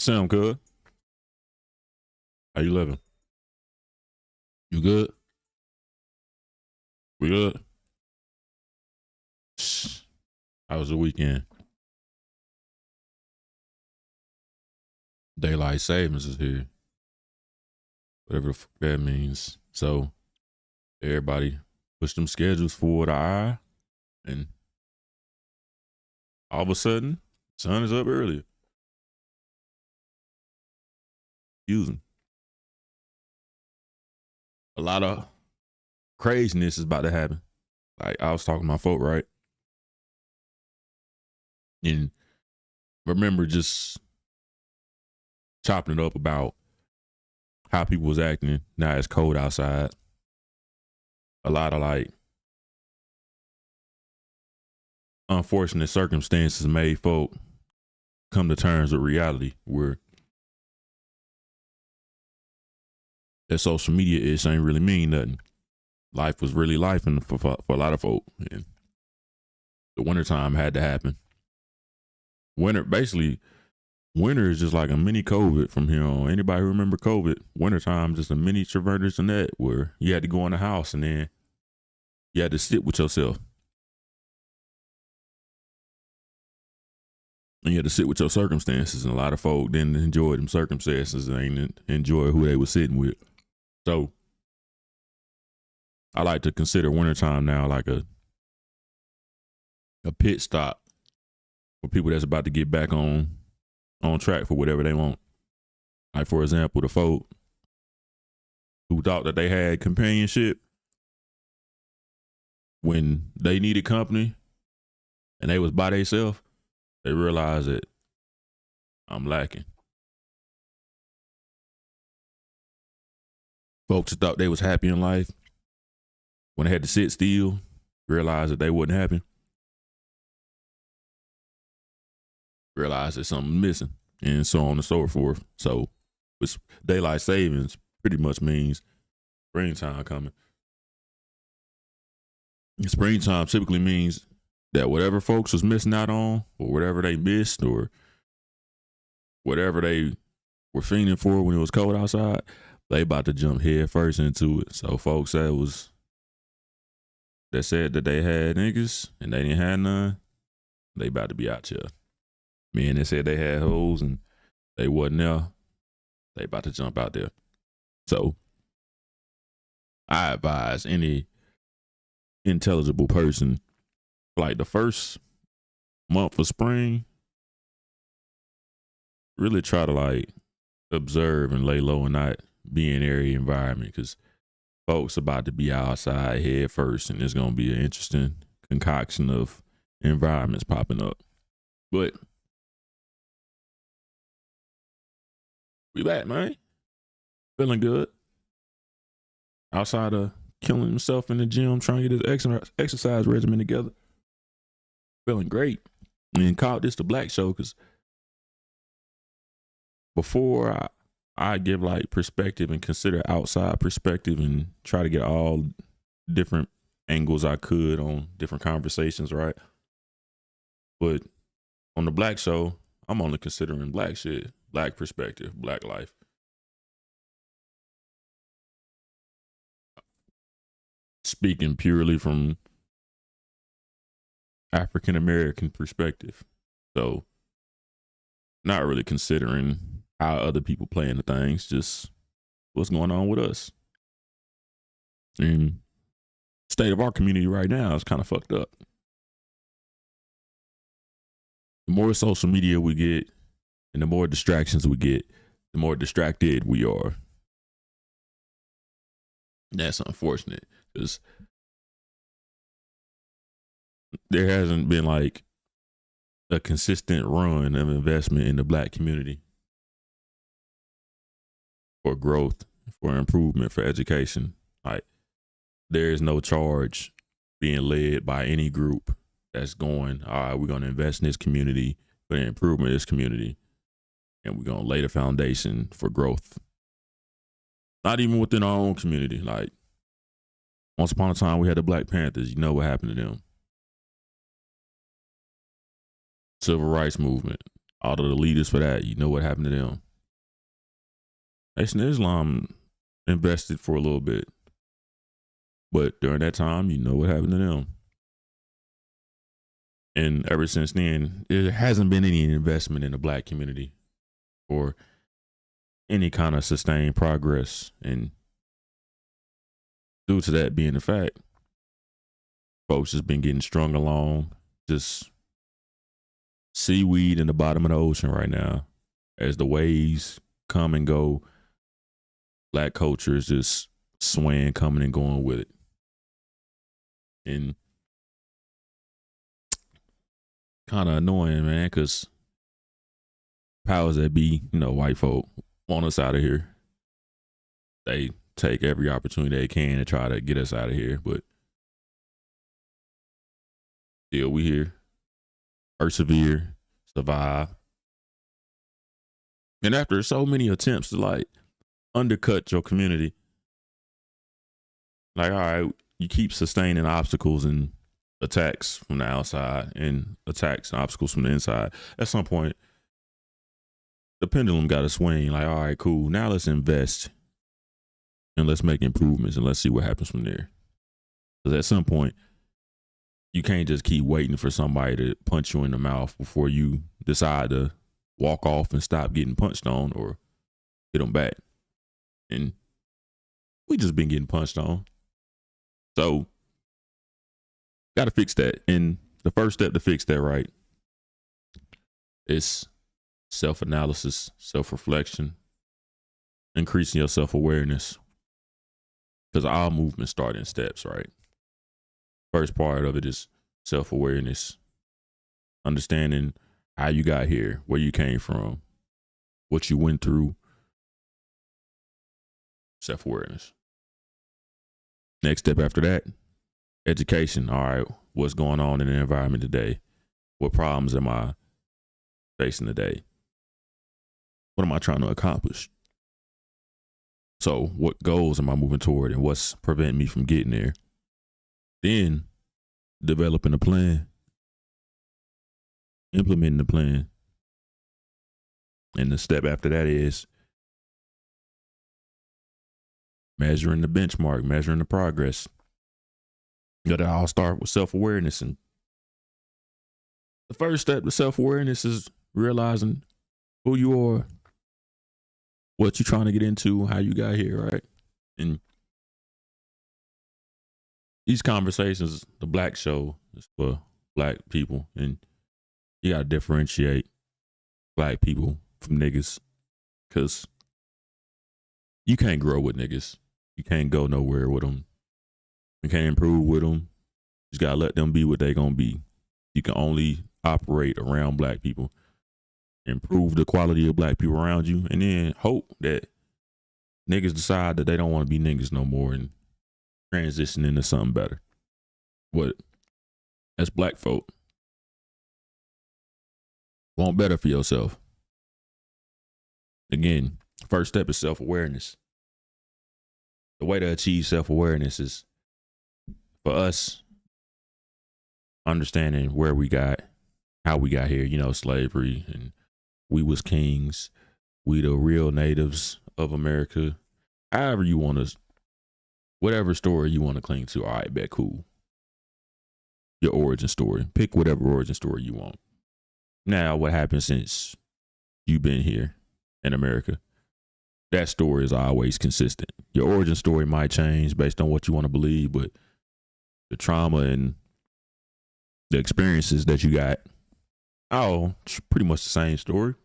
Sam, cuz. How you living? You good? We good? Shh. How was the weekend? Daylight savings is here. Whatever the fuck that means. So everybody push them schedules forward an hour, and all of a sudden, sun is up earlier. Using a lot of craziness is about to happen. Like I was talking to my folk, right? And remember just chopping it up about how people was acting. Now it's cold outside. A lot of like unfortunate circumstances made folk come to terms with reality where that social media ish ain't really mean nothing. Life was really life for a lot of folk. And the wintertime had to happen. Winter is just like a mini COVID from here on. Anybody who remember COVID? Wintertime just a miniature version of that where you had to go in the house and then you had to sit with yourself. And you had to sit with your circumstances. And a lot of folk didn't enjoy them circumstances and ain't enjoy who they were sitting with. So I like to consider wintertime now like a pit stop for people that's about to get back on track for whatever they want. Like, for example, the folk who thought that they had companionship when they needed company and they was by themselves, they realized that I'm lacking. Folks that thought they was happy in life when they had to sit still, realized that they wasn't happy. Realized that something missing, and so on and so forth. So it's daylight savings pretty much means springtime coming. And springtime typically means that whatever folks was missing out on, or whatever they missed, or whatever they were fiending for when it was cold outside, they about to jump head first into it. So folks that said that they had niggas and they didn't have none, they about to be out here. Men that said they had hoes and they wasn't there, they about to jump out there. So I advise any intelligible person, like the first month of spring, really try to like observe and lay low and not be in airy environment, because folks about to be outside head first, and it's gonna be an interesting concoction of environments popping up. But we back, man. Feeling good. Outside of killing himself in the gym, trying to get his exercise regimen together. Feeling great. And called this the Black Show because before I give like perspective and consider outside perspective and try to get all different angles I could on different conversations, right? But on the Black Show, I'm only considering black shit. Black perspective, black life. Speaking purely from African American perspective. So not really considering how other people play into things, just what's going on with us. And state of our community right now is kind of fucked up. The more social media we get, and the more distractions we get, the more distracted we are. That's unfortunate because there hasn't been like a consistent run of investment in the black community for growth, for improvement, for education. Like there is no charge being led by any group that's going, all right, we're going to invest in this community for the improvement of this community. And we're going to lay the foundation for growth. Not even within our own community. Like, once upon a time, we had the Black Panthers. You know what happened to them. Civil rights movement. all of the leaders for that, you know what happened to them. Nation of Islam invested for a little bit, but during that time, you know what happened to them. And ever since then, there hasn't been any investment in the black community or any kind of sustained progress. And due to that being the fact, folks has been getting strung along, just seaweed in the bottom of the ocean right now. As the waves come and go, black culture is just swaying, coming and going with it. And kind of annoying, man, because powers that be, white folk want us out of here. They take every opportunity they can to try to get us out of here, but still we here, persevere, survive. And after so many attempts to undercut your community, all right, you keep sustaining obstacles and attacks from the outside and attacks and obstacles from the inside. At some point, the pendulum got to swing. All right, cool. Now let's invest and let's make improvements and let's see what happens from there. Because at some point, you can't just keep waiting for somebody to punch you in the mouth before you decide to walk off and stop getting punched on or hit them back. And we just been getting punched on. So, got to fix that. And the first step to fix that, right, is self-analysis, self-reflection, increasing your self-awareness. Because all movements start in steps, right? First part of it is self-awareness, understanding how you got here, where you came from, what you went through. Self-awareness. Next step after that, education. All right, what's going on in the environment today? What problems am I facing today? What am I trying to accomplish? So what goals am I moving toward and what's preventing me from getting there? Then developing a plan, implementing the plan. And the step after that is measuring the benchmark, measuring the progress. You gotta all start with self-awareness. And the first step to self-awareness is realizing who you are, what you're trying to get into, how you got here, right? And these conversations, the Black Show, is for black people. And you gotta differentiate black people from niggas, because you can't grow with niggas. You can't go nowhere with them. You can't improve with them. You just gotta let them be what they gonna be. You can only operate around black people, improve the quality of black people around you, and then hope that niggas decide that they don't want to be niggas no more and transition into something better. What? As black folk, want better for yourself. Again, first step is self-awareness. The way to achieve self-awareness is for us understanding where we got, how we got here, slavery, and we was kings, we the real natives of America. However you want to, whatever story you want to cling to, all right, bet, cool. Your origin story. Pick whatever origin story you want. Now, what happened since you've been here in America? That story is always consistent. Your origin story might change based on what you want to believe, but the trauma and the experiences that you got, it's pretty much the same story.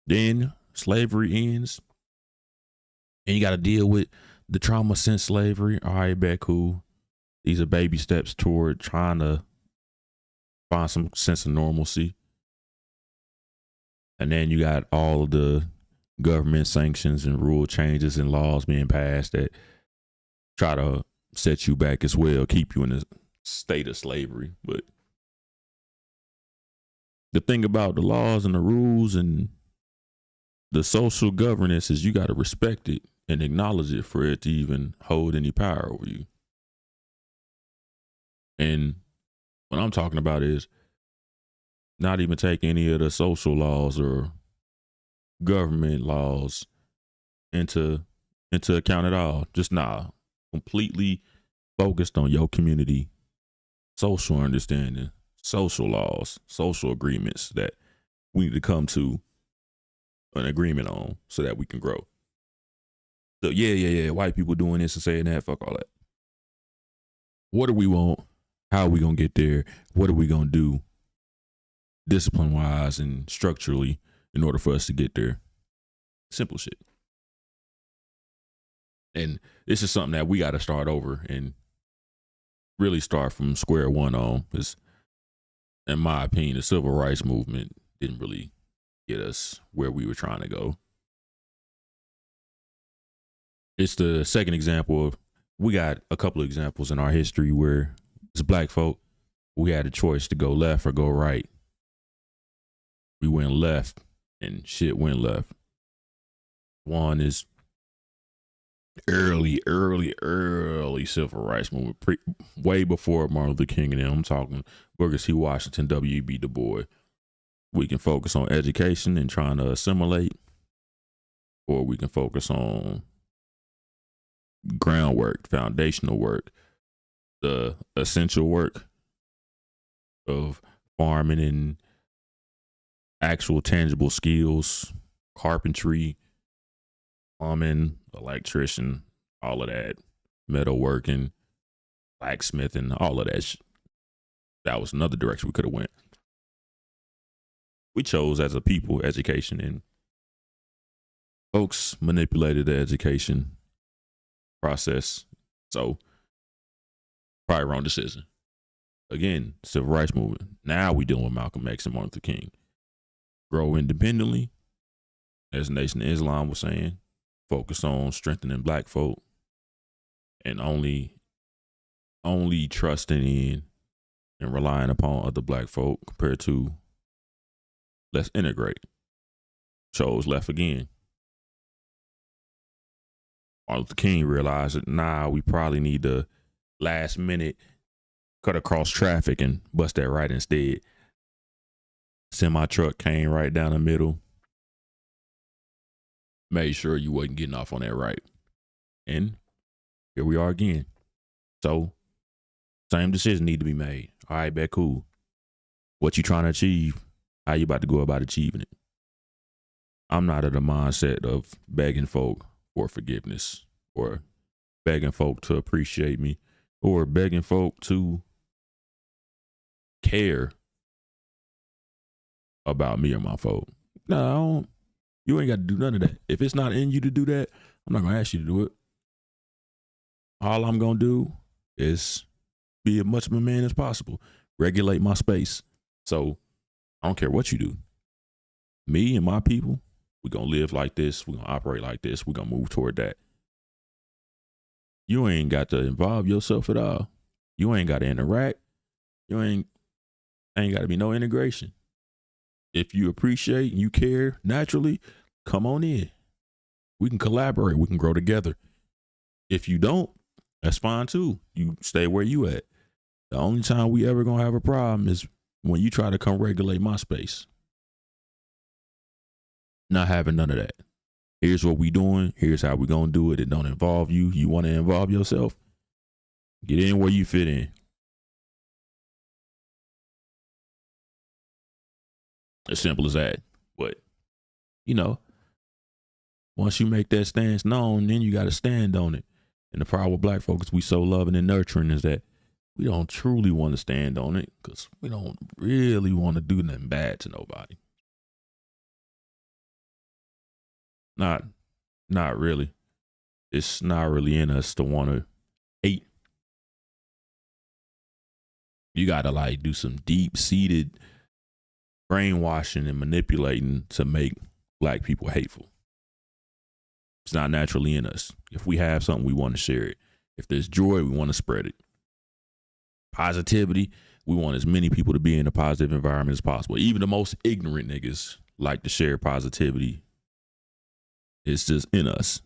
Then slavery ends, and you got to deal with the trauma since slavery. All right, bet, cool. These are baby steps toward trying to find some sense of normalcy. And then you got all of the government sanctions and rule changes and laws being passed that try to set you back as well, keep you in a state of slavery. But the thing about the laws and the rules and the social governance is you got to respect it and acknowledge it for it to even hold any power over you. And what I'm talking about is not even take any of the social laws or government laws into account at all. Just completely focused on your community, social understanding, social laws, social agreements that we need to come to an agreement on so that we can grow. So yeah, white people doing this and saying that, fuck all that. What do we want? How are we gonna get there? What are we gonna do discipline wise and structurally in order for us to get there? Simple shit. And this is something that we got to start over and really start from square one on. Because, in my opinion, the civil rights movement didn't really get us where we were trying to go. It's the second example of, we got a couple of examples in our history where as black folk, we had a choice to go left or go right. We went left and shit went left. One is early civil rights movement, way before Martin Luther King and them. I'm talking Booker T. Washington, W.E.B. Du Bois. We can focus on education and trying to assimilate, or we can focus on groundwork, foundational work, the essential work of farming and actual tangible skills, carpentry, plumbing, electrician, all of that, metalworking, blacksmithing, all of that. That was another direction we could have went. We chose as a people education, and folks manipulated the education process. So probably wrong decision. Again, civil rights movement. Now we dealing with Malcolm X and Martin Luther King. Grow independently, as Nation of Islam was saying. Focus on strengthening black folk and only trusting in and relying upon other black folk compared to let's integrate. Chose left again. Martin Luther King realized that we probably need to last minute cut across traffic and bust that right instead. Semi truck came right down the middle. Made sure you wasn't getting off on that right. And here we are again. So same decision need to be made. All right, bet cool. What you trying to achieve? How you about to go about achieving it? I'm not of the mindset of begging folk for forgiveness or begging folk to appreciate me or begging folk to care about me or my folk. No, I don't. You ain't got to do none of that. If it's not in you to do that, I'm not going to ask you to do it. All I'm going to do is be as much of a man as possible. Regulate my space. So I don't care what you do. Me and my people, we're going to live like this. We're going to operate like this. We're going to move toward that. You ain't got to involve yourself at all. You ain't got to interact. You ain't got to be no integration. If you appreciate and you care naturally, come on in. We can collaborate. We can grow together. If you don't, that's fine too. You stay where you at. The only time we ever gonna have a problem is when you try to come regulate my space. Not having none of that. Here's what we doing. Here's how we gonna do it. It don't involve you. You want to involve yourself? Get in where you fit in. As simple as that. But, once you make that stance known, then you got to stand on it. And the problem with black folks, we so loving and nurturing, is that we don't truly want to stand on it because we don't really want to do nothing bad to nobody. Not really. It's not really in us to want to hate. You got to do some deep-seated brainwashing and manipulating to make black people hateful. It's not naturally in us. If we have something, we want to share it. If there's joy, we want to spread it. Positivity, we want as many people to be in a positive environment as possible. Even the most ignorant niggas like to share positivity. It's just in us.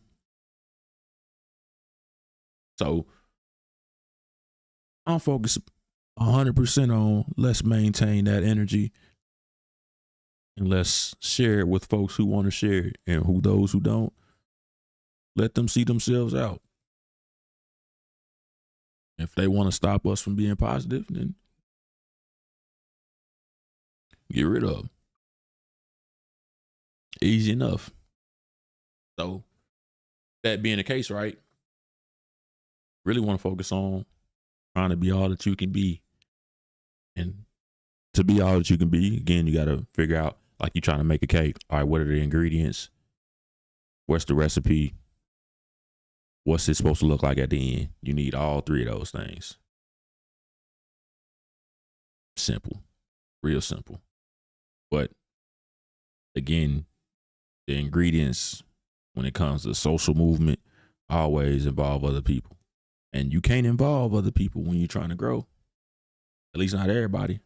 So I'm focused 100% on let's maintain that energy. and let's share it with folks who want to share it, and those who don't, let them see themselves out. If they want to stop us from being positive, then get rid of them. Easy enough. So that being the case, right? Really want to focus on trying to be all that you can be. And to be all that you can be, again, you got to figure out, like you're trying to make a cake. All right, what are the ingredients? What's the recipe? What's it supposed to look like at the end? You need all three of those things. Simple, real simple. But again, the ingredients when it comes to social movement always involve other people. And you can't involve other people when you're trying to grow. At least not everybody.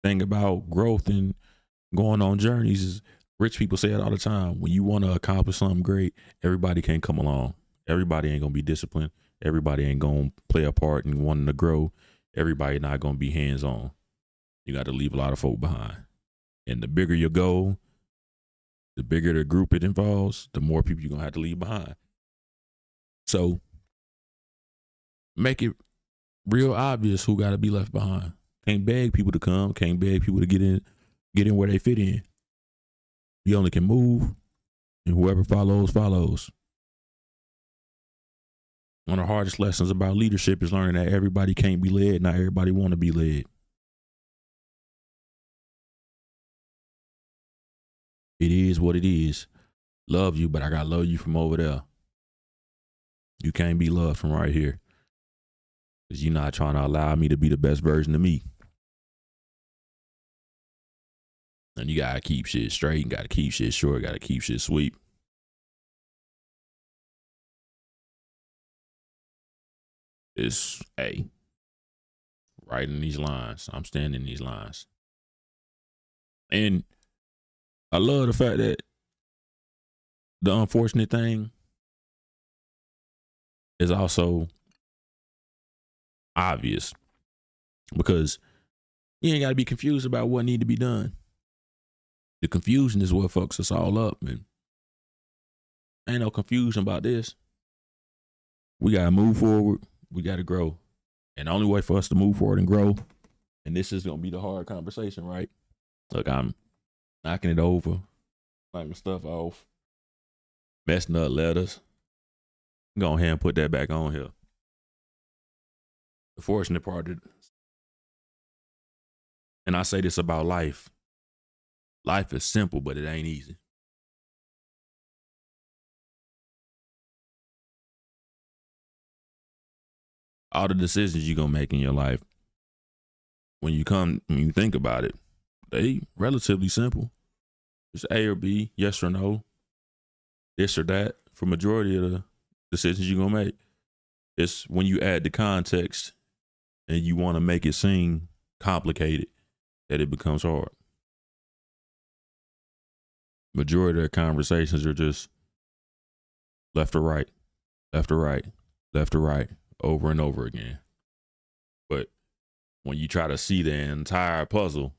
Thing about growth and going on journeys is, rich people say it all the time. When you want to accomplish something great, everybody can't come along. Everybody ain't going to be disciplined. Everybody ain't going to play a part in wanting to grow. Everybody not going to be hands-on. You got to leave a lot of folk behind. And the bigger your goal, the bigger the group it involves, the more people you're going to have to leave behind. So make it real obvious who got to be left behind. Can't beg people to come. Can't beg people to get in where they fit in. You only can move, and whoever follows. One of the hardest lessons about leadership is learning that everybody can't be led. Not everybody want to be led. It is what it is. Love you, but I got to love you from over there. You can't be loved from right here, because you're not trying to allow me to be the best version of me. And you got to keep shit straight. You got to keep shit short. Got to keep shit sweet. It's, hey, writing these lines. I'm standing in these lines. And I love the fact that the unfortunate thing is also obvious, because you ain't got to be confused about what need to be done. The confusion is what fucks us all up, and ain't no confusion about this. We got to move forward. We got to grow. And the only way for us to move forward and grow, and this is going to be the hard conversation, right? Look, I'm knocking it over, knocking stuff off, messing up letters. Go ahead and put that back on here. The fortunate part of it, and I say this about life. Life is simple, but it ain't easy. All the decisions you're going to make in your life, when you think about it, they relatively simple. It's A or B, yes or no, this or that. For majority of the decisions you're going to make, it's when you add the context and you want to make it seem complicated that it becomes hard. Majority of the conversations are just left or right, left or right, left or right, over and over again. But when you try to see the entire puzzle,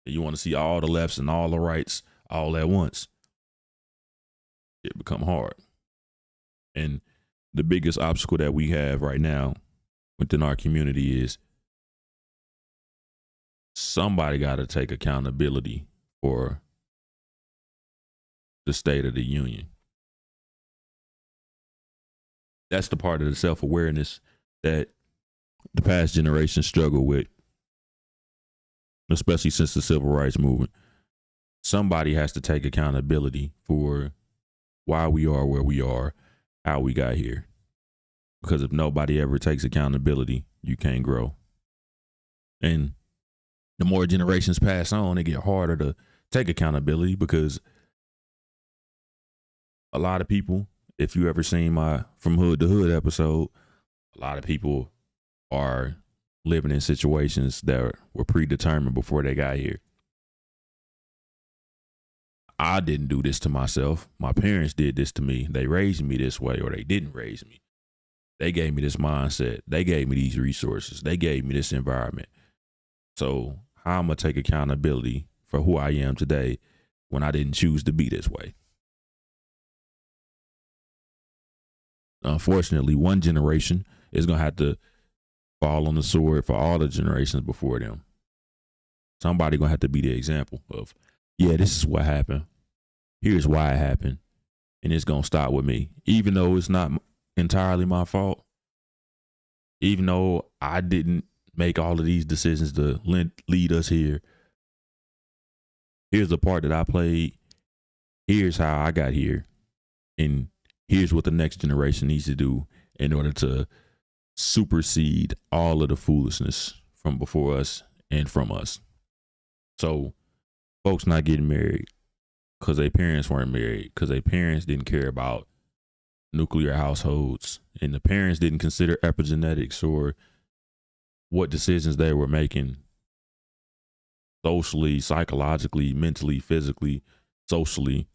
and you want to see all the lefts and all the rights all at once, it become hard. And the biggest obstacle that we have right now within our community is somebody got to take accountability for the state of the union. That's the part of the self-awareness that the past generation struggled with, especially since the civil rights movement. Somebody has to take accountability for why we are where we are, how we got here. Because if nobody ever takes accountability, you can't grow. And the more generations pass on, it get harder to take accountability, because a lot of people, if you ever seen my From Hood to Hood episode, a lot of people are living in situations that were predetermined before they got here. I didn't do this to myself. My parents did this to me. They raised me this way, or they didn't raise me. They gave me this mindset. They gave me these resources. They gave me this environment. So how I'm going to take accountability for who I am today when I didn't choose to be this way. Unfortunately, one generation is going to have to fall on the sword for all the generations before them. Somebody going to have to be the example of, yeah, this is what happened. Here's why it happened. And it's going to stop with me. Even though it's not entirely my fault. Even though I didn't make all of these decisions to lead us here. Here's the part that I played. Here's how I got here. And here's what the next generation needs to do in order to supersede all of the foolishness from before us and from us. So folks not getting married because their parents weren't married, because their parents didn't care about nuclear households, and the parents didn't consider epigenetics or what decisions they were making socially, psychologically, mentally, physically, socially.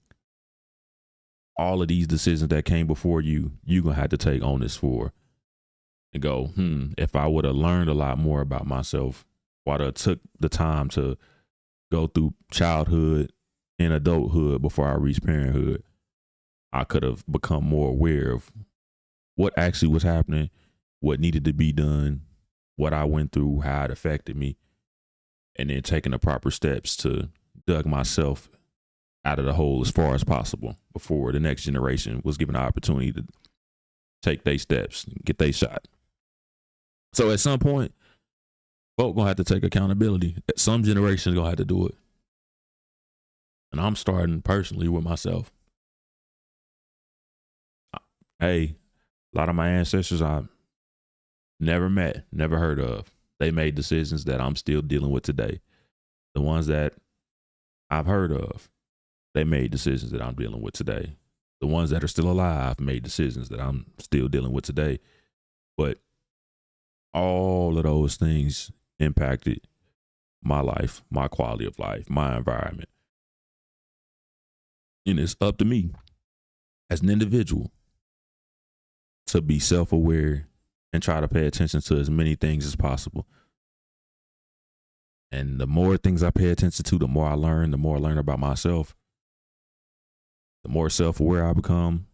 All of these decisions that came before you, you're going to have to take onus for and go, if I would have learned a lot more about myself, would have took the time to go through childhood and adulthood before I reached parenthood, I could have become more aware of what actually was happening, what needed to be done, what I went through, how it affected me, and then taking the proper steps to dug myself out of the hole as far as possible before the next generation was given the opportunity to take their steps, get their shot. So at some point, folk gonna have to take accountability. Some generations gonna have to do it. And I'm starting personally with myself. Hey, a lot of my ancestors I never met, never heard of. They made decisions that I'm still dealing with today. The ones that I've heard of, they made decisions that I'm dealing with today. The ones that are still alive made decisions that I'm still dealing with today. But all of those things impacted my life, my quality of life, my environment. And it's up to me as an individual to be self-aware and try to pay attention to as many things as possible. And the more things I pay attention to, the more I learn about myself, the more self-aware I become,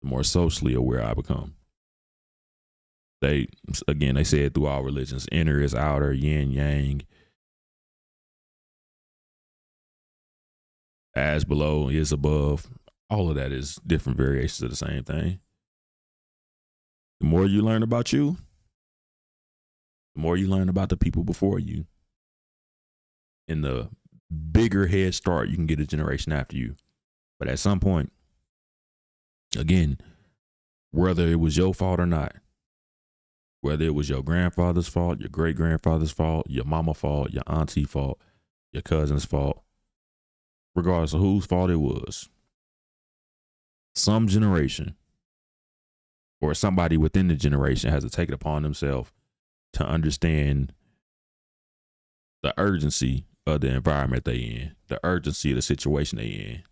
the more socially aware I become. They say it through all religions, inner is outer, yin, yang. As below is above. All of that is different variations of the same thing. The more you learn about you, the more you learn about the people before you. And the bigger head start you can get a generation after you. But at some point, again, whether it was your fault or not, whether it was your grandfather's fault, your great-grandfather's fault, your mama's fault, your auntie's fault, your cousin's fault, regardless of whose fault it was, some generation or somebody within the generation has to take it upon themselves to understand the urgency of the environment they in, the urgency of the situation they in,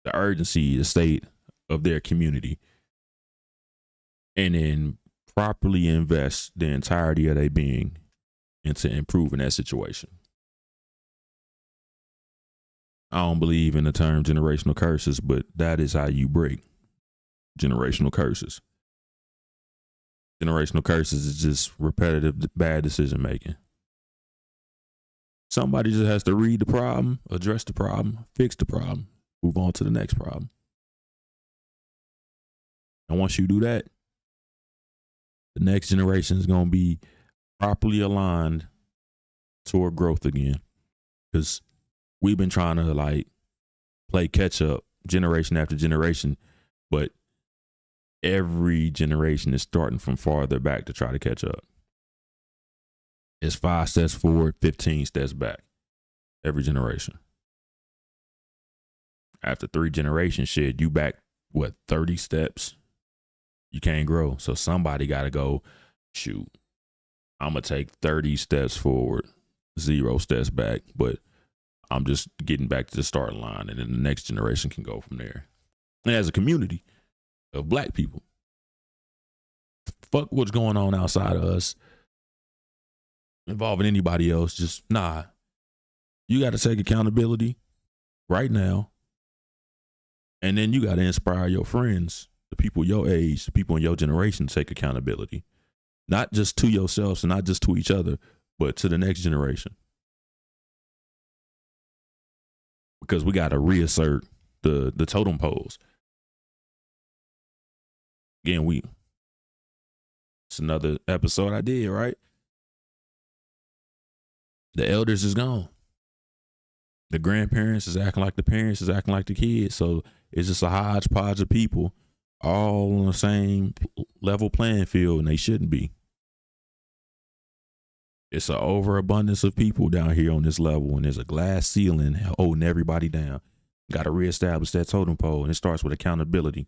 the urgency, the state of their community, and then properly invest the entirety of their being into improving that situation. I don't believe in the term generational curses, but that is how you break generational curses. Generational curses is just repetitive bad decision making. Somebody just has to read the problem, address the problem, fix the problem, move on to the next problem. And once you do that, the next generation is going to be properly aligned toward growth again. Because we've been trying to play catch up generation after generation, but every generation is starting from farther back to try to catch up. It's 5 steps forward, 15 steps back. Every generation. After 3 generations, shit, you back, 30 steps? You can't grow. So somebody got to go, shoot, I'm going to take 30 steps forward, 0 steps back, but I'm just getting back to the starting line, and then the next generation can go from there. And as a community of black people, fuck what's going on outside of us involving anybody else. Just You got to take accountability right now. And then you got to inspire your friends, the people your age, the people in your generation to take accountability. Not just to yourselves and not just to each other, but to the next generation. Because we got to reassert the totem poles. Again, it's another episode I did, right? The elders is gone. The grandparents is acting like the parents is acting like the kids. So it's just a hodgepodge of people all on the same level playing field, and they shouldn't be. It's an overabundance of people down here on this level, and there's a glass ceiling holding everybody down. Got to reestablish that totem pole, and it starts with accountability.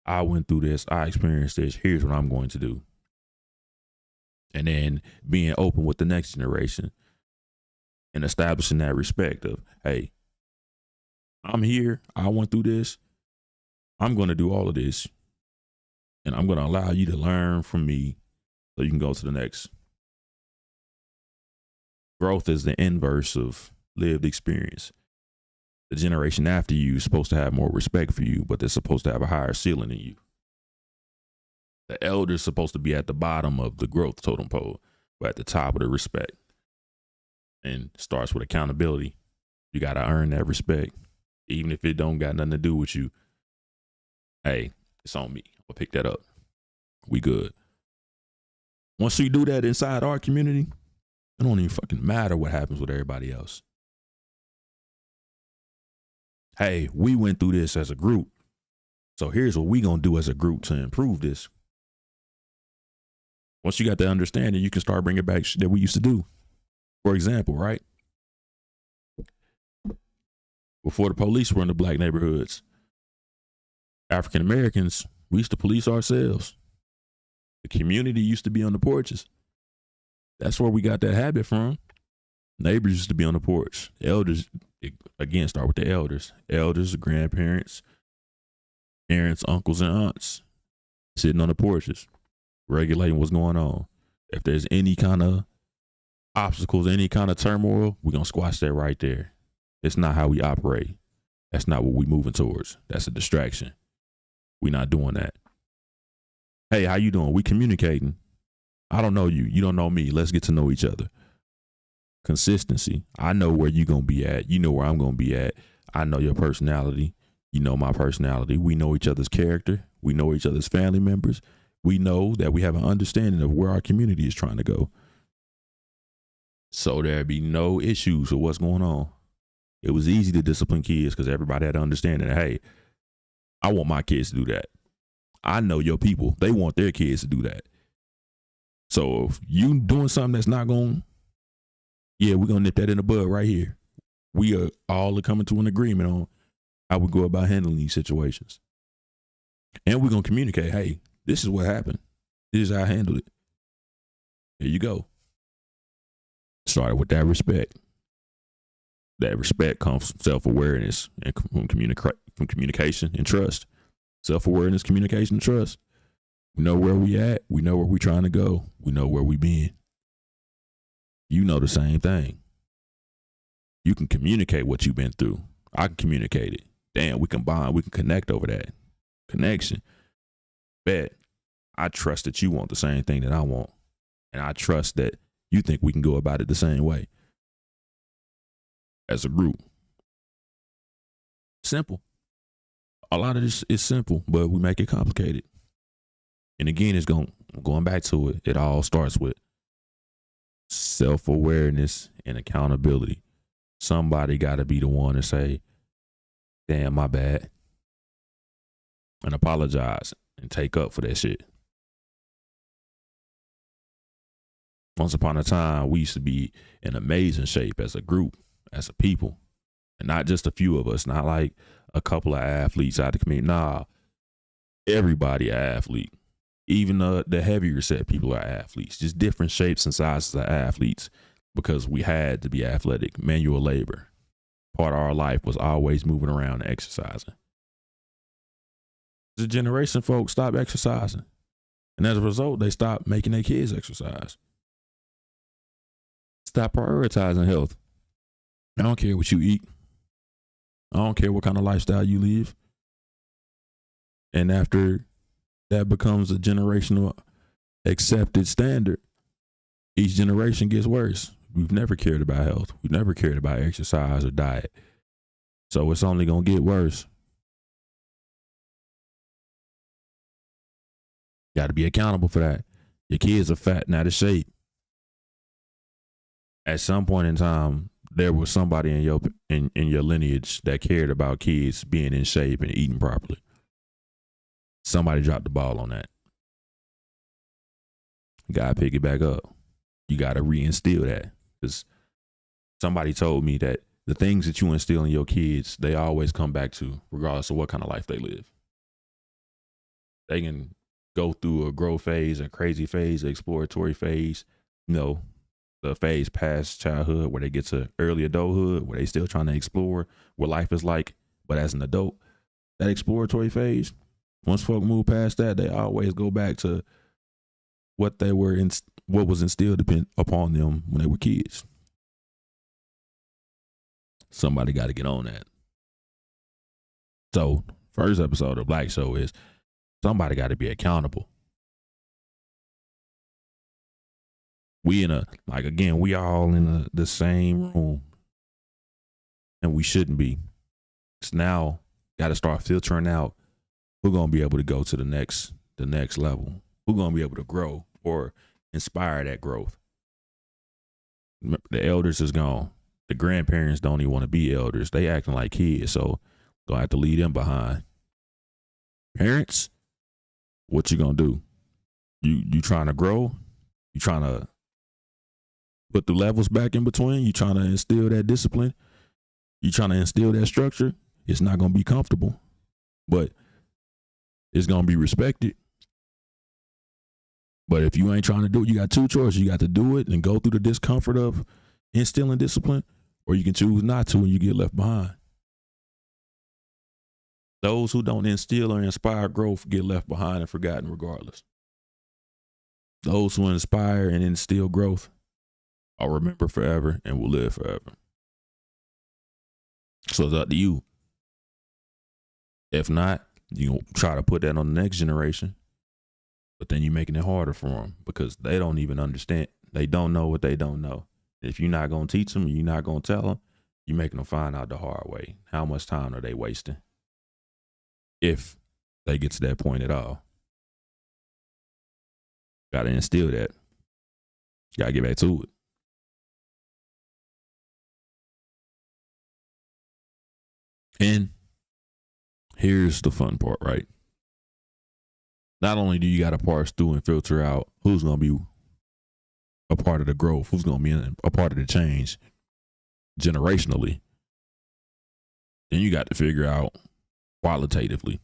I went through this. I experienced this. Here's what I'm going to do. And then being open with the next generation and establishing that respect of, hey, I'm here. I went through this. I'm going to do all of this. And I'm going to allow you to learn from me so you can go to the next. Growth is the inverse of lived experience. The generation after you is supposed to have more respect for you, but they're supposed to have a higher ceiling than you. The elder's supposed to be at the bottom of the growth totem pole, but at the top of the respect. And it starts with accountability. You got to earn that respect. Even if it don't got nothing to do with you. Hey, it's on me. I'll pick that up. We good. Once you do that inside our community, it don't even fucking matter what happens with everybody else. Hey, we went through this as a group. So here's what we gonna do as a group to improve this. Once you got that understanding, you can start bringing back shit that we used to do. For example, right? Before the police were in the black neighborhoods, African Americans, we used to police ourselves. The community used to be on the porches. That's where we got that habit from. Neighbors used to be on the porch. Elders, again, start with the elders. Elders, grandparents, parents, uncles, and aunts sitting on the porches, regulating what's going on. If there's any kind of obstacles, any kind of turmoil, we're going to squash that right there. It's not how we operate. That's not what we're moving towards. That's a distraction. We're not doing that. Hey, how you doing? We communicating. I don't know you. You don't know me. Let's get to know each other. Consistency. I know where you're going to be at. You know where I'm going to be at. I know your personality. You know my personality. We know each other's character. We know each other's family members. We know that we have an understanding of where our community is trying to go. So there'd be no issues with what's going on. It was easy to discipline kids because everybody had to understand that, hey, I want my kids to do that. I know your people. They want their kids to do that. So if you doing something that's not going, yeah, we're going to nip that in the bud right here. We are all coming to an agreement on how we go about handling these situations. And we're going to communicate, hey, this is what happened. This is how I handled it. There you go. Started with that respect. That respect comes from self-awareness and from communication and trust. Self-awareness, communication, and trust. We know where we at. We know where we trying to go. We know where we been. You know the same thing. You can communicate what you've been through. I can communicate it. Damn, we can bond. We can connect over that. Connection. Bet. I trust that you want the same thing that I want. And I trust that you think we can go about it the same way. As a group. Simple. A lot of this is simple, but we make it complicated. And again, it's going back to it. It all starts with self-awareness and accountability. Somebody got to be the one to say, damn, my bad. And apologize and take up for that shit. Once upon a time, we used to be in amazing shape as a group, as a people. And not just a few of us, not like a couple of athletes out of the community. Nah, everybody an athlete. Even the heavier set people are athletes, just different shapes and sizes of athletes because we had to be athletic, manual labor. Part of our life was always moving around and exercising. The generation folks stopped exercising. And as a result, they stopped making their kids exercise. stop prioritizing health. I don't care what you eat. I don't care what kind of lifestyle you live. And after that becomes a generational accepted standard, each generation gets worse. We've never cared about health. We've never cared about exercise or diet. So it's only going to get worse. Got to be accountable for that. Your kids are fat and out of shape. At some point in time, there was somebody in your lineage that cared about kids being in shape and eating properly. Somebody dropped the ball on that. You got to pick it back up. You got to reinstill that. Because somebody told me that the things that you instill in your kids, they always come back to, regardless of what kind of life they live. They can go through a growth phase, a crazy phase, an exploratory phase, the phase past childhood where they get to early adulthood, where they still trying to explore what life is like. But as an adult, that exploratory phase, once folk move past that, they always go back to what they were in, what was instilled upon them when they were kids. Somebody got to get on that. So, first episode of the Black Show is somebody got to be accountable. We we all in the same room, and we shouldn't be. It's now got to start filtering out who's going to be able to go to the next level, who's going to be able to grow or inspire that growth. The elders is gone. The grandparents don't even want to be elders. They acting like kids, so gonna have to leave them behind. Parents, what you gonna do? You trying to grow? You trying to put the levels back in between? You trying to instill that discipline? You trying to instill that structure? It's not gonna be comfortable, but it's gonna be respected. But if you ain't trying to do it, you got two choices. You got to do it and go through the discomfort of instilling discipline, or you can choose not to and you get left behind. Those who don't instill or inspire growth get left behind and forgotten regardless. Those who inspire and instill growth are remembered forever and will live forever. So it's up to you. If not, you gonna try to put that on the next generation, but then you're making it harder for them because they don't even understand. They don't know what they don't know. If you're not going to teach them, you're not going to tell them, you're making them find out the hard way. How much time are they wasting? If they get to that point at all. Got to instill that. Got to get back to it. And here's the fun part, right? Not only do you got to parse through and filter out who's going to be a part of the growth, who's going to be a part of the change generationally, then you got to figure out qualitatively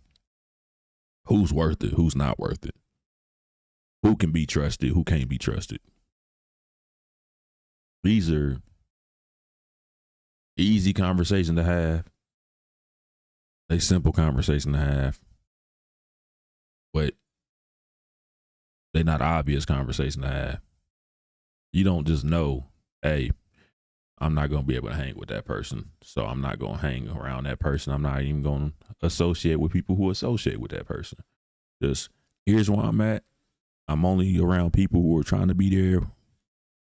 who's worth it, who's not worth it, who can be trusted, who can't be trusted. These are easy conversation to have. They simple conversation to have, but they're not obvious conversation to have. You don't just know, hey, I'm not going to be able to hang with that person, so I'm not going to hang around that person. I'm not even going to associate with people who associate with that person. Just, here's where I'm at. I'm only around people who are trying to be there,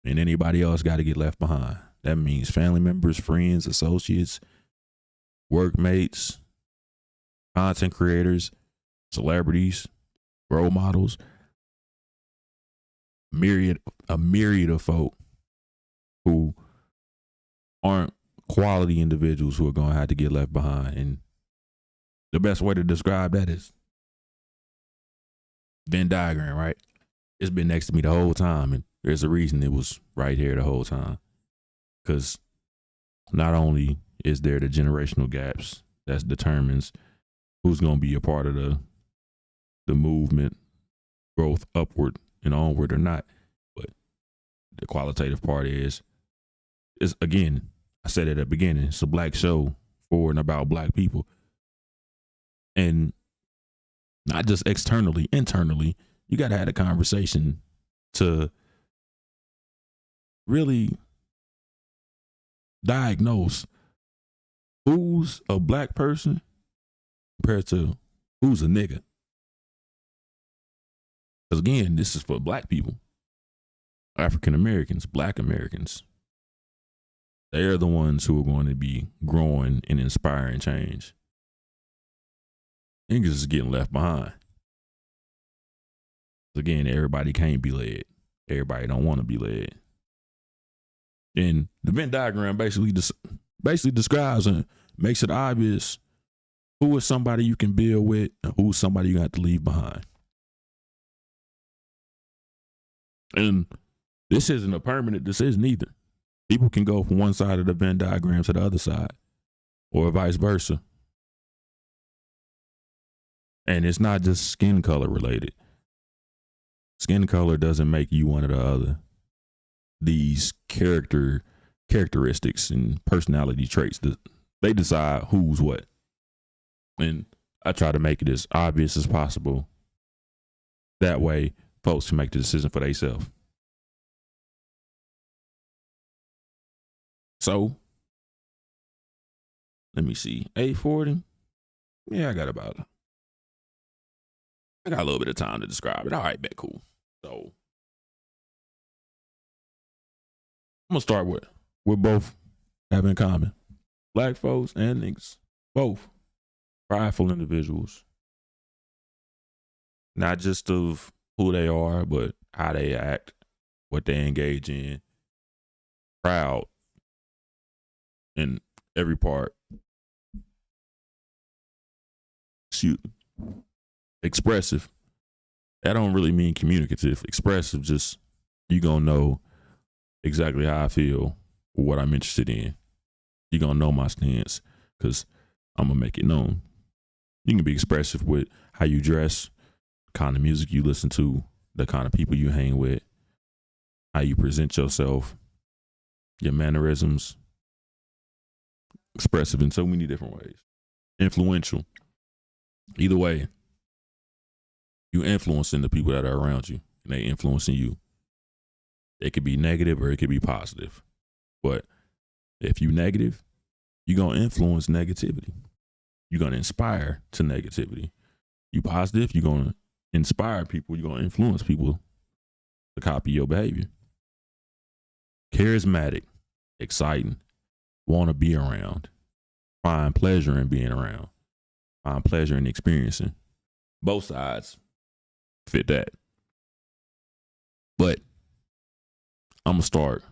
and anybody else got to get left behind. That means family members, friends, associates, workmates, content creators, celebrities, role models, a myriad of folk who aren't quality individuals who are going to have to get left behind. And the best way to describe that is Venn diagram, right? It's been next to me the whole time, and there's a reason it was right here the whole time. Because not only is there the generational gaps that determines who's going to be a part of the movement, growth upward and onward or not, but the qualitative part is again, I said at the beginning, it's a black show for and about black people. And not just externally, internally, you got to have a conversation to really diagnose who's a black person compared to who's a nigga. Because again, this is for black people, African Americans, black Americans. They are the ones who are going to be growing and inspiring change. Niggas is getting left behind. Again, everybody can't be led. Everybody don't want to be led. And the Venn diagram basically describes and makes it obvious who is somebody you can build with and who's somebody you got to leave behind. And this isn't a permanent decision either. People can go from one side of the Venn diagram to the other side, or vice versa. And it's not just skin color related. Skin color doesn't make you one or the other. These characteristics and personality traits, they decide who's what. And I try to make it as obvious as possible. That way, folks can make the decision for themselves. So, let me see. 8:40. Yeah, I got a little bit of time to describe it. All right, bet, cool. So, I'm gonna start with we're both have in common. Black folks and niggas, both prideful individuals. Not just of who they are, but how they act, what they engage in. Proud in every part. Shoot. Expressive. That don't really mean communicative. Expressive, just you gonna know exactly how I feel or what I'm interested in. You gonna know my stance because I'm gonna make it known. You can be expressive with how you dress, kind of music you listen to, the kind of people you hang with, how you present yourself, your mannerisms. Expressive in so many different ways. Influential. Either way, you influencing the people that are around you and they influencing you. It could be negative or it could be positive. But if you negative, you're going to influence negativity. You're going to inspire to negativity. You positive, you're going to inspire people. You're going to influence people to copy your behavior. Charismatic, exciting, want to be around, find pleasure in being around, find pleasure in experiencing. Both sides fit that. But I'm going to start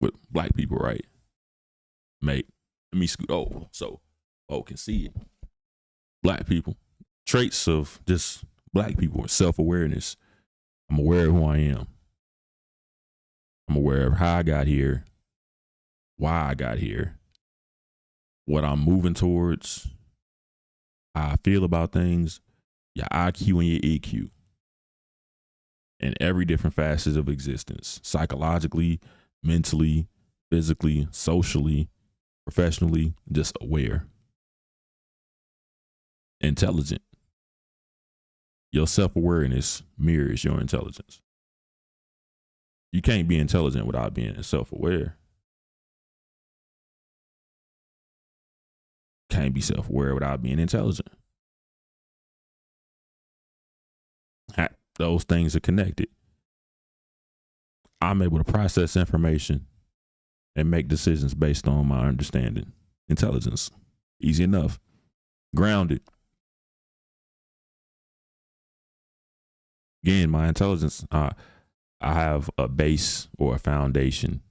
with black people, right? Let me scoot over so folks can see it. Black people, traits of just black people, self-awareness. I'm aware of who I am. I'm aware of how I got here, why I got here, what I'm moving towards, how I feel about things, your IQ and your EQ, and every different facets of existence, psychologically, mentally, physically, socially, professionally, just aware. Intelligent. Your self-awareness mirrors your intelligence. You can't be intelligent without being self-aware. Can't be self-aware without being intelligent. Those things are connected. I'm able to process information and make decisions based on my understanding. Intelligence. Easy enough. Grounded. Again, my intelligence, I have a base or a foundation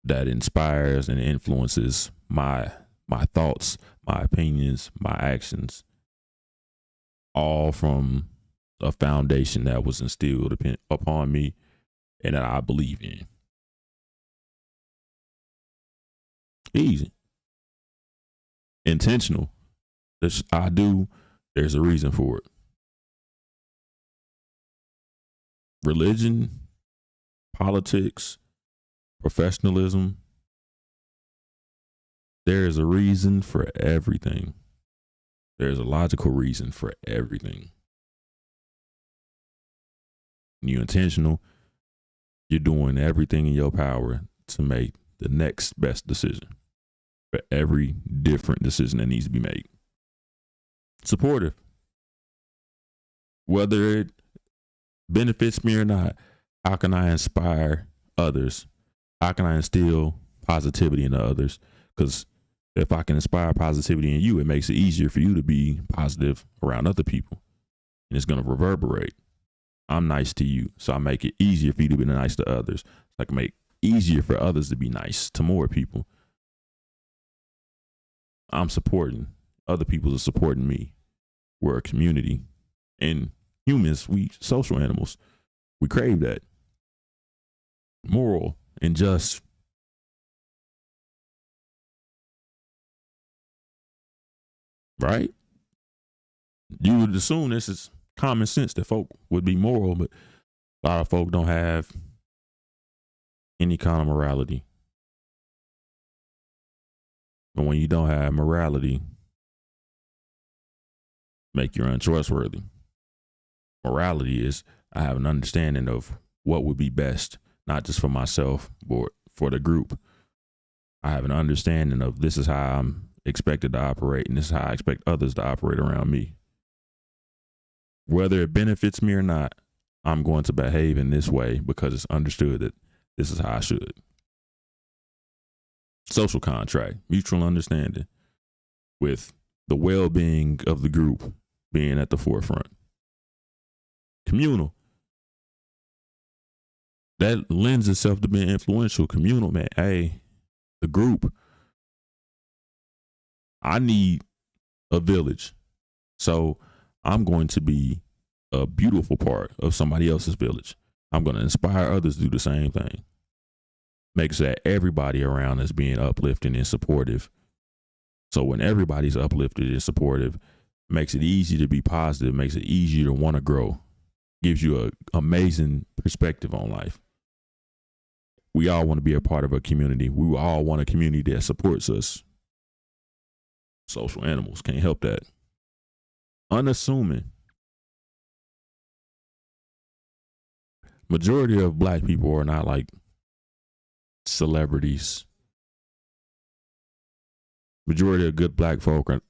that inspires and influences my thoughts, my opinions, my actions, all from a foundation that was instilled upon me and that I believe in. Easy. Intentional. This I do, there's a reason for it. Religion, politics, professionalism. There is a reason for everything. There's a logical reason for everything. You're intentional. You're doing everything in your power to make the next best decision for every different decision that needs to be made. Supportive. Whether it benefits me or not, how can I inspire others? How can I instill positivity into others? Because if I can inspire positivity in you, it makes it easier for you to be positive around other people. And it's going to reverberate. I'm nice to you, so I make it easier for you to be nice to others. So I can make it easier for others to be nice to more people. I'm supporting. Other people are supporting me. We're a community. And humans, we social animals. We crave that. Moral and just. Right? You would assume this is common sense that folk would be moral, but a lot of folk don't have any kind of morality. But when you don't have morality, make you untrustworthy. Morality is I have an understanding of what would be best, not just for myself, but for the group. I have an understanding of this is how I'm expected to operate, and this is how I expect others to operate around me. Whether it benefits me or not, I'm going to behave in this way because it's understood that this is how I should. Social contract, mutual understanding, with the well-being of the group being at the forefront. Communal. That lends itself to being influential. Communal, man. Hey, the group. I need a village. So I'm going to be a beautiful part of somebody else's village. I'm going to inspire others to do the same thing. Makes that everybody around us being uplifting and supportive. So when everybody's uplifted and supportive, makes it easy to be positive, makes it easier to want to grow, gives you an amazing perspective on life. We all want to be a part of a community. We all want a community that supports us. Social animals can't help that. Unassuming. Majority of black people are not like celebrities. Majority of good black folk are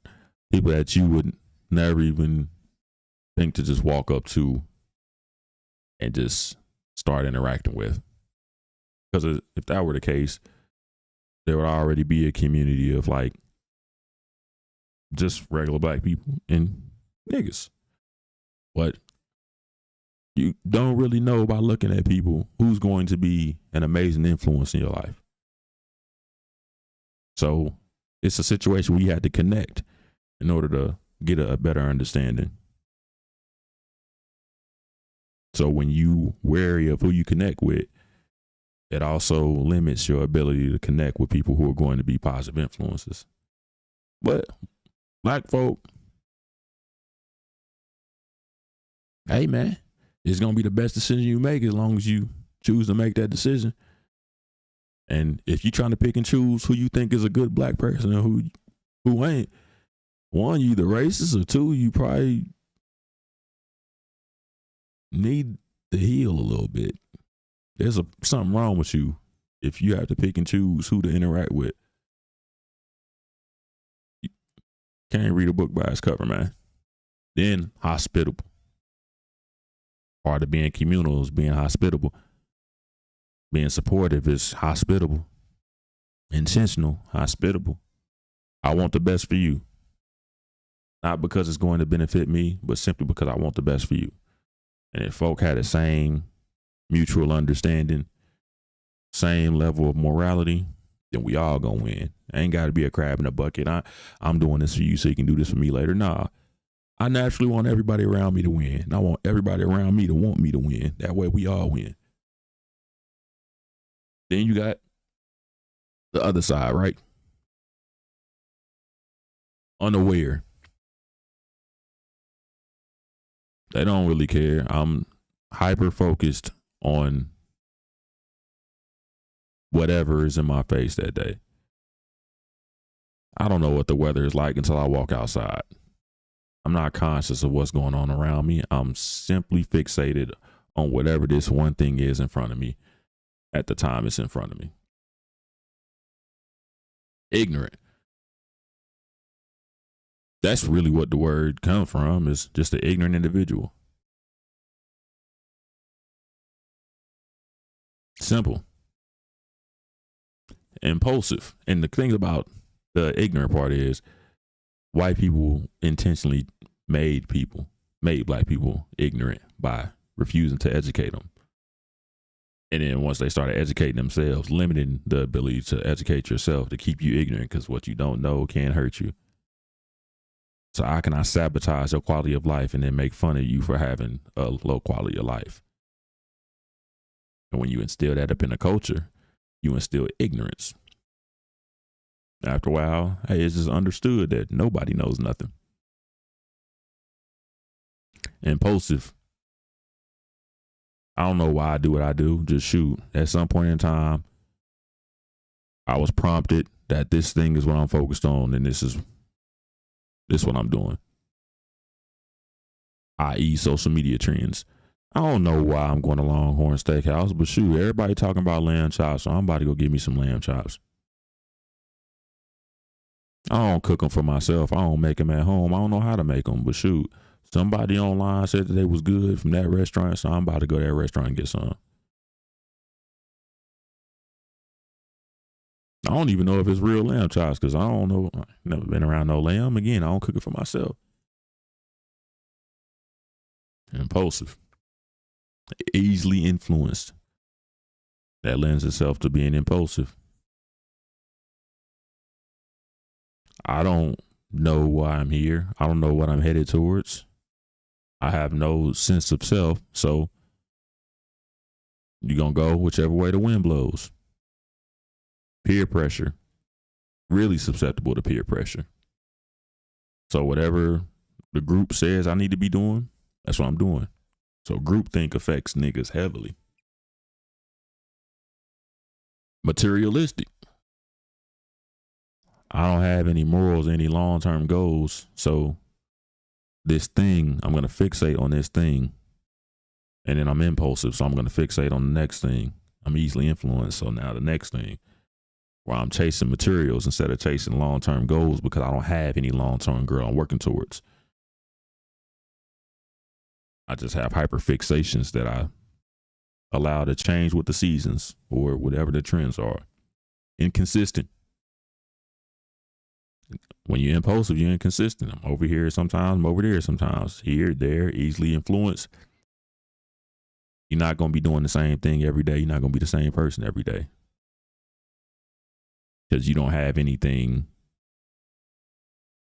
people that you would never even think to just walk up to and just start interacting with. Because if that were the case, there would already be a community of like just regular black people and niggas. But you don't really know by looking at people who's going to be an amazing influence in your life. So it's a situation where you had to connect in order to get a better understanding. So when you wary of who you connect with, it also limits your ability to connect with people who are going to be positive influences. But black folk, hey man, it's going to be the best decision you make as long as you choose to make that decision. And if you're trying to pick and choose who you think is a good black person and who ain't, one, you either racist, or two, you probably need to heal a little bit. There's something wrong with you if you have to pick and choose who to interact with. You can't read a book by its cover, man. Then hospitable. Part of being communal is being hospitable. Being supportive is hospitable. Intentional, hospitable. I want the best for you. Not because it's going to benefit me, but simply because I want the best for you. And if folk had the same mutual understanding, same level of morality, then we all gonna win. Ain't got to be a crab in a bucket. I'm doing this for you so you can do this for me later. Nah, I naturally want everybody around me to win. And I want everybody around me to want me to win. That way we all win. Then you got the other side, right? Unaware. They don't really care. I'm hyper focused on whatever is in my face that day. I don't know what the weather is like until I walk outside. I'm not conscious of what's going on around me. I'm simply fixated on whatever this one thing is in front of me at the time it's in front of me. ignorant. That's really what the word comes from, is just an ignorant individual. Simple. Impulsive. And the thing about the ignorant part is white people intentionally made black people ignorant by refusing to educate them. And then once they started educating themselves, limiting the ability to educate yourself to keep you ignorant, because what you don't know can hurt you. So how can I sabotage your quality of life and then make fun of you for having a low quality of life? And when you instill that up in the culture, you instill ignorance. After a while, hey, it's just understood that nobody knows nothing. Impulsive. I don't know why I do what I do. Just shoot. At some point in time, I was prompted that this thing is what I'm focused on, and this is what I'm doing. I.e. social media trends. I don't know why I'm going to Longhorn Steakhouse, but shoot, everybody talking about lamb chops, so I'm about to go get me some lamb chops. I don't cook them for myself. I don't make them at home. I don't know how to make them, but shoot, somebody online said that they was good from that restaurant, so I'm about to go to that restaurant and get some. I don't even know if it's real lamb chops because I don't know. I've never been around no lamb. Again, I don't cook it for myself. Impulsive. Easily influenced. That lends itself to being impulsive. I don't know why I'm here. I don't know what I'm headed towards. I have no sense of self. So you're going to go whichever way the wind blows. Peer pressure. Really susceptible to peer pressure. So whatever the group says I need to be doing, that's what I'm doing. So groupthink affects niggas heavily. Materialistic. I don't have any morals, any long-term goals. So this thing, I'm going to fixate on this thing. And then I'm impulsive, so I'm going to fixate on the next thing. I'm easily influenced, so now the next thing. Where I'm chasing materials instead of chasing long-term goals because I don't have any long-term goal I'm working towards. I just have hyperfixations that I allow to change with the seasons or whatever the trends are. Inconsistent. When you're impulsive, you're inconsistent. I'm over here sometimes, I'm over there sometimes. Here, there, easily influenced. You're not going to be doing the same thing every day. You're not going to be the same person every day. Because you don't have anything.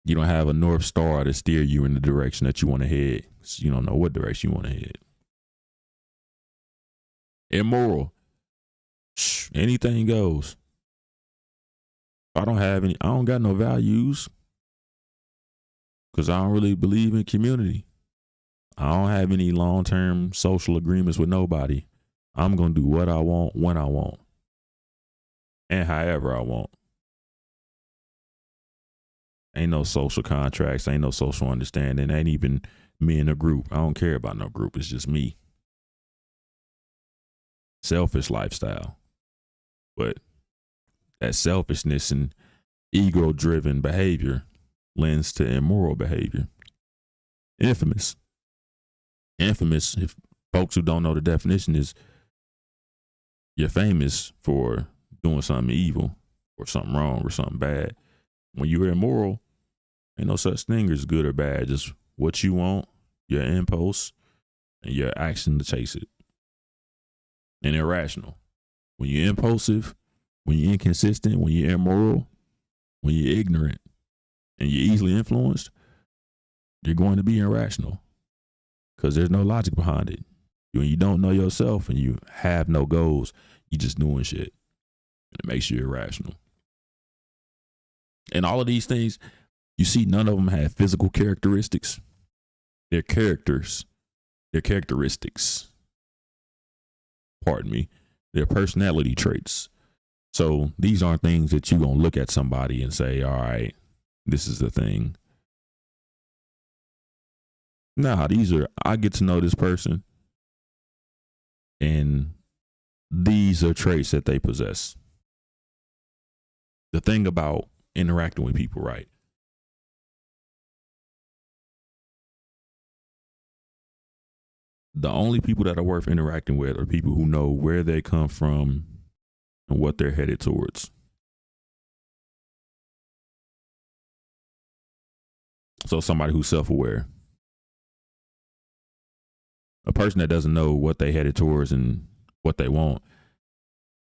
You don't have a North Star to steer you in the direction that you want to head. So you don't know what direction you want to head. Immoral. Anything goes. I don't got no values because I don't really believe in community. I don't have any long-term social agreements with nobody. I'm going to do what I want, when I want, and however I want. Ain't no social contracts. Ain't no social understanding. Ain't even me in a group. I don't care about no group. It's just me. Selfish lifestyle. But that selfishness and ego-driven behavior lends to immoral behavior. Infamous. Infamous, if folks who don't know the definition, is you're famous for doing something evil or something wrong or something bad. When you're immoral, ain't no such thing as good or bad. Just what you want, your impulse, and your action to chase it. And irrational. When you're impulsive, when you're inconsistent, when you're immoral, when you're ignorant, and you're easily influenced, you're going to be irrational because there's no logic behind it. When you don't know yourself and you have no goals, you're just doing shit. And it makes you irrational. And all of these things, you see, none of them have physical characteristics. They're characters. They're characteristics. Pardon me. They're personality traits. So these aren't things that you're going to look at somebody and say, all right, this is the thing. Nah, I get to know this person and these are traits that they possess. the thing about interacting with people, right? The only people that are worth interacting with are people who know where they come from and what they're headed towards. So somebody who's self-aware. A person that doesn't know what they headed towards and what they want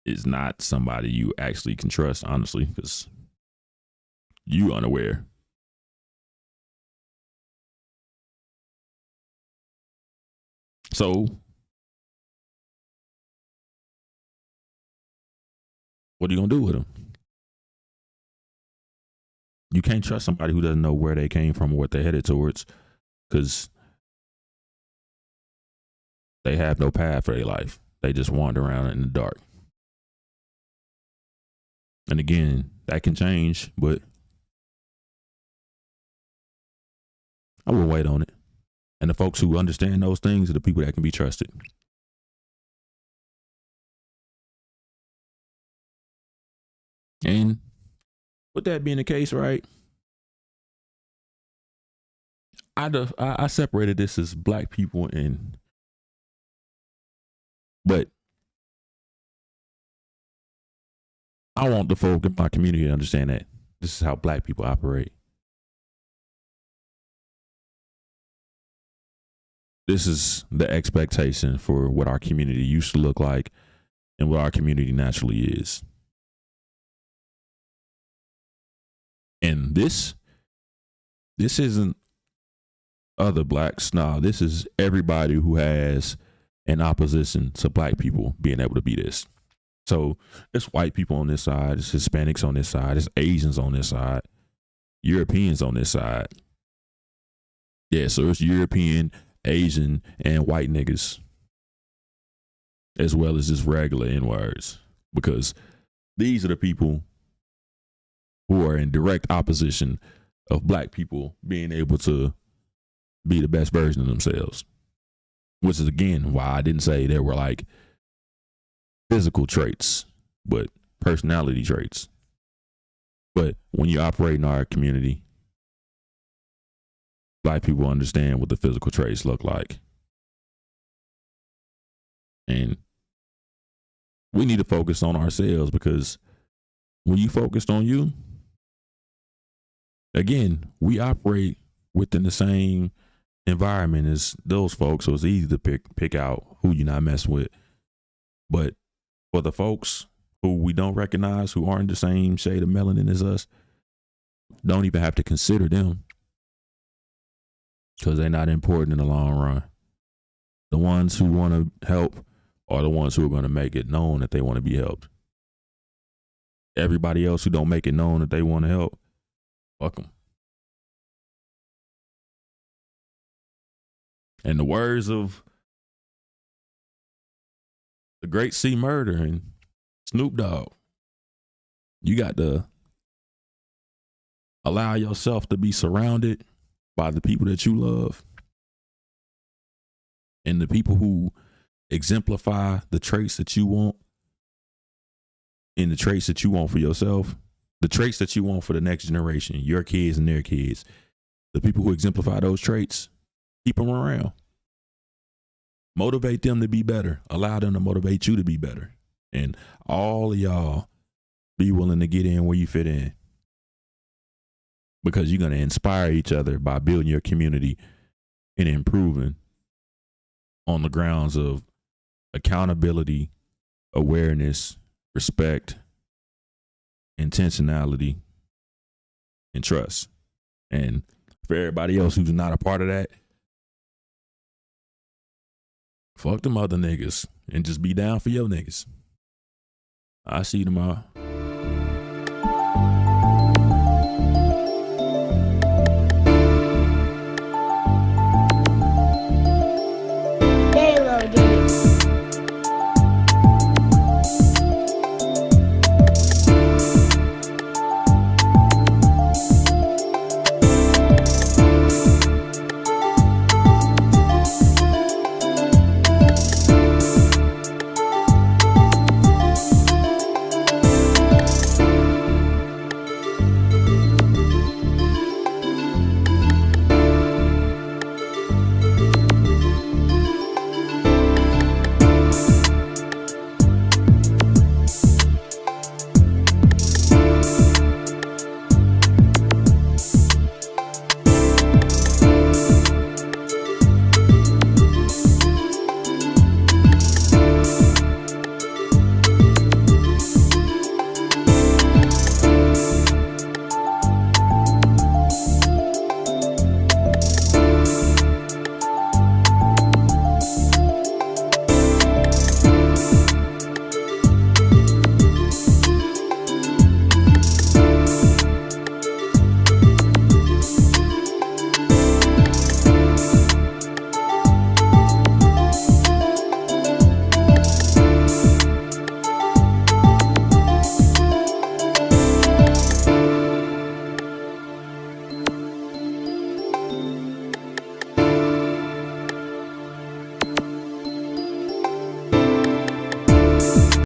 is not somebody you actually can trust, honestly, because you unaware. So what are you gonna do with them? You can't trust somebody who doesn't know where they came from or what they're headed towards, because they have no path for their life. They just wander around in the dark. And again, that can change, but I will wait on it. And the folks who understand those things are the people that can be trusted. And with that being the case, right, I separated this as black people but I want the folk in my community to understand that this is how black people operate. This is the expectation for what our community used to look like and what our community naturally is. And this isn't other blacks. Nah, this is everybody who has an opposition to black people being able to be this. So it's white people on this side, it's Hispanics on this side, it's Asians on this side, Europeans on this side. Yeah, so it's European, Asian, and white niggas, as well as just regular N-words, because these are the people who are in direct opposition of black people being able to be the best version of themselves, which is, again, why I didn't say there were like physical traits, but personality traits. But when you operate in our community, black people understand what the physical traits look like. And we need to focus on ourselves, because when you focused on you, again, we operate within the same environment as those folks, so it's easy to pick out who you're not messing with. But for the folks who we don't recognize, who aren't the same shade of melanin as us, don't even have to consider them, because they're not important in the long run. The ones who want to help are the ones who are going to make it known that they want to be helped. Everybody else who don't make it known that they want to help, fuck them. In the words of the great C Murder and Snoop Dogg, you got to allow yourself to be surrounded by the people that you love, and the people who exemplify the traits that you want, and the traits that you want for yourself, the traits that you want for the next generation, your kids and their kids. The people who exemplify those traits, keep them around. Motivate them to be better. Allow them to motivate you to be better. And all of y'all be willing to get in where you fit in, because you're going to inspire each other by building your community and improving on the grounds of accountability, awareness, respect, intentionality, and trust. And for everybody else who's not a part of that, fuck them other niggas and just be down for your niggas. I see you tomorrow.